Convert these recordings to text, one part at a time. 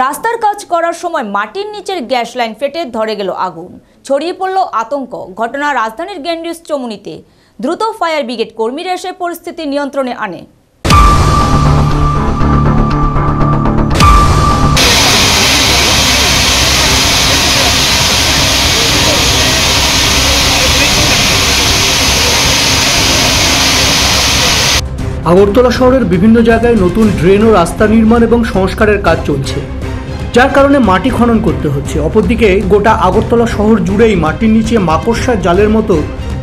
রাস্তার কাজ করার সময় মাটির নিচের গ্যাস লাইন ফেটে ধরে গেল আগুন, ছড়িয়ে পড়ল আতঙ্ক। ঘটনা রাজধানীর গ্যান্ডিস চমুনিতে। দ্রুত ফায়ার ব্রিগেড কর্মীরা এসে পরিস্থিতি নিয়ন্ত্রণে আনে। আগরতলা শহরের বিভিন্ন জায়গায় নতুন ড্রেন ও রাস্তা নির্মাণ এবং সংস্কারের কাজ চলছে, যার কারণে মাটি খনন করতে হচ্ছে। অপরদিকে গোটা আগরতলা শহর জুড়েই মাটির নিচে মাকড়সার জালের মতো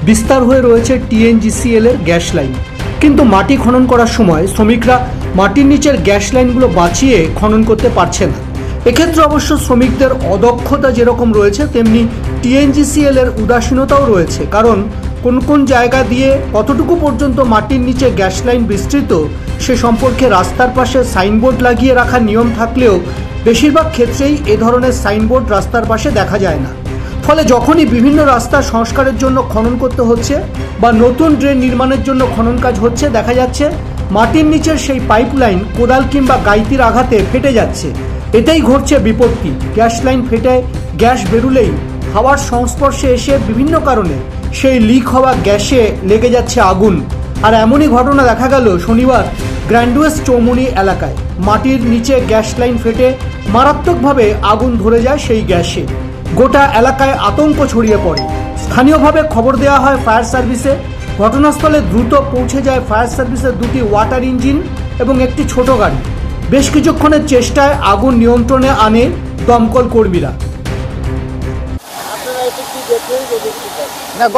বিস্তার হয়ে রয়েছে TNGCL এর গ্যাস লাইন। কিন্তু মাটি খনন করার সময় শ্রমিকরা মাটির নিচের গ্যাস লাইনগুলো বাঁচিয়ে খনন করতে পারছে না। এক্ষেত্রে অবশ্য শ্রমিকদের অদক্ষতা যেরকম রয়েছে, তেমনি TNGCL এর উদাসীনতাও রয়েছে। কারণ কোন কোন জায়গা দিয়ে কতটুকু পর্যন্ত মাটির নিচে গ্যাস লাইন বিস্তৃত সে সম্পর্কে রাস্তার পাশে সাইনবোর্ড লাগিয়ে রাখার নিয়ম থাকলেও বেশিরভাগ ক্ষেত্রেই এ ধরনের সাইনবোর্ড রাস্তার পাশে দেখা যায় না। ফলে যখনই বিভিন্ন রাস্তা সংস্কারের জন্য খনন করতে হচ্ছে বা নতুন ড্রেন নির্মাণের জন্য খনন কাজ হচ্ছে, দেখা যাচ্ছে মাটির নিচের সেই পাইপলাইন কোদাল কিংবা গাইতির আঘাতে ফেটে যাচ্ছে। এতেই ঘটছে বিপত্তি। গ্যাস লাইন ফেটে গ্যাস বেরুলেই হাওয়ার সংস্পর্শে এসে বিভিন্ন কারণে সেই লিক হওয়া গ্যাসে লেগে যাচ্ছে আগুন। আর এমনই ঘটনা দেখা গেল শনিবার গ্র্যান্ডিস চৌমুনি এলাকায়। মাটির নিচে গ্যাস লাইন ফেটে মারাত্মকভাবে আগুন ধরে যায় সেই গ্যাসে। গোটা এলাকায় আতঙ্ক ছড়িয়ে পড়ে। স্থানীয়ভাবে খবর দেওয়া হয় ফায়ার সার্ভিসে। ঘটনাস্থলে দ্রুত পৌঁছে যায় ফায়ার সার্ভিসের দুটি ওয়াটার ইঞ্জিন এবং একটি ছোট গাড়ি। বেশ কিছুক্ষণের চেষ্টায় আগুন নিয়ন্ত্রণে আনে দমকল কর্মীরা।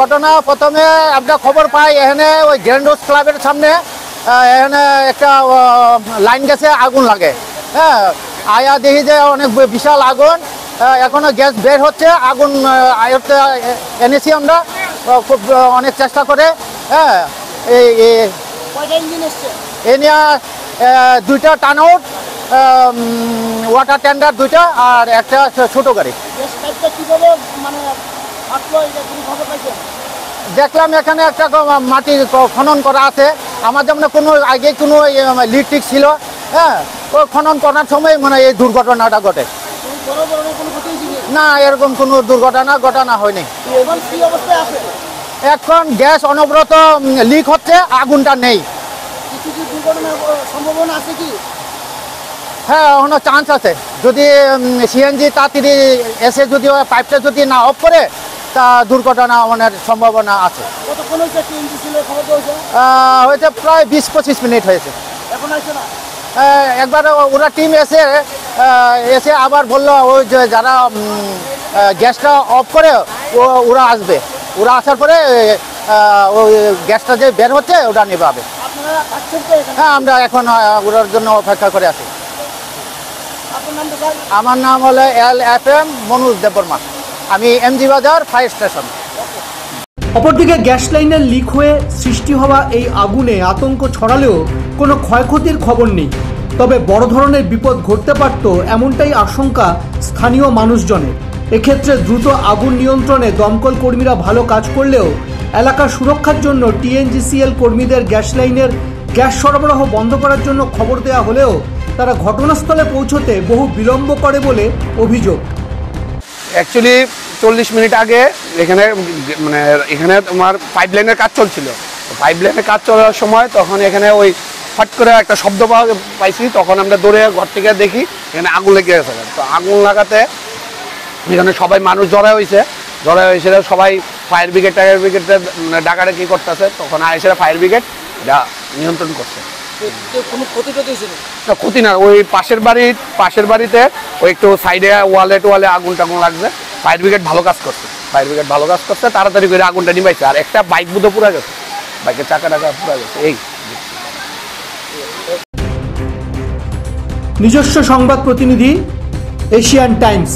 ঘটনা প্রথমে আমরা খবর পাই এখানে ওই গ্র্যান্ডিস ক্লাবের সামনে এখানে একটা লাইন গেছে, আগুন লাগে। হ্যাঁ, আয়া দেখি যে অনেক বিশাল আগুন, এখনো গ্যাস বের হচ্ছে। আগুন আয়ত্তে এনেছি আমরা খুব অনেক চেষ্টা করে। হ্যাঁ, এই নিয়ে দুইটা টার্ন আউট, ওয়াটার ট্যান্ডার দুইটা আর একটা ছোট গাড়ি। দেখলাম এখানে একটা মাটি খনন করা আছে। আমার যেমন কোনো আগে কোনো লিক টিক ছিল, হ্যাঁ, ও খনন করার সময় মানে এই দুর্ঘটনাটা ঘটে। না, এরকম কোনো ঘটনা হয়নি। এখন গ্যাস অনবরত লিক হচ্ছে, আগুনটা নেই। হ্যাঁ, এখনো চান্স আছে। যদি সিএনজি তাড়াতাড়ি এসে যদি পাইপটা যদি না অফ করে তা দুর্ঘটনা হওয়ার সম্ভাবনা আছে। হয়েছে প্রায় 20-25 মিনিট হয়েছে। একবার ওরা টিম এসে আবার বললো ওই যে যারা গ্যাসটা অফ করে ওরা আসবে। ওরা আসার পরে ওই গ্যাসটা যে বের হচ্ছে ওটা নেভাবে। হ্যাঁ, আমরা এখন ওটার জন্য অপেক্ষা করে আছি। আমার নাম হলো LFM মনোজ দেববর্মা। আমি MG বাজার ফায়ার স্টেশন। অপরদিকে গ্যাস লাইনের লিক হয়ে সৃষ্টি হওয়া এই আগুনে আতঙ্ক ছড়ালেও কোনো ক্ষয়ক্ষতির খবর নেই। তবে বড় ধরনের বিপদ ঘটতে পারত এমনটাই আশঙ্কা স্থানীয় মানুষজনের। এক্ষেত্রে দ্রুত আগুন নিয়ন্ত্রণে দমকল কর্মীরা ভালো কাজ করলেও এলাকার সুরক্ষার জন্য TNGCL কর্মীদের গ্যাস লাইনের গ্যাস সরবরাহ বন্ধ করার জন্য খবর দেওয়া হলেও তারা ঘটনাস্থলে পৌঁছতে বহু বিলম্ব করে বলে অভিযোগ। অ্যাকচুয়ালি 40 মিনিট আগে এখানে তোমার পাইপলাইনের কাজ চলছিল। পাইপলাইনের কাজ চলার সময় তখন এখানে ওই ফট করে একটা শব্দ পাইছি। তখন আমরা দৌড়ে ঘর থেকে দেখি এখানে আগুন লেগে গেছে। তো আগুন লাগাতে এখানে সবাই মানুষ জড়া হয়েছে। সবাই ফায়ার ব্রিগেড ডাকারে কি করতেছে, তখন এসে ফায়ার ব্রিগেড এটা নিয়ন্ত্রণ করছে। ক্ষতি না, ওই পাশের বাড়িতে ওই একটু সাইডে ওয়ালে আগুন টাগুন লাগছে। ফায়ার ব্রিগেড ভালো কাজ করছে, তাড়াতাড়ি করে আগুনটা নিভাইছে। আর একটা বাইক বুধ পুরা গেছে, বাইকের চাকা পুরা গেছে। এই নিজস্ব সংবাদ প্রতিনিধি, এশিয়ান টাইমস।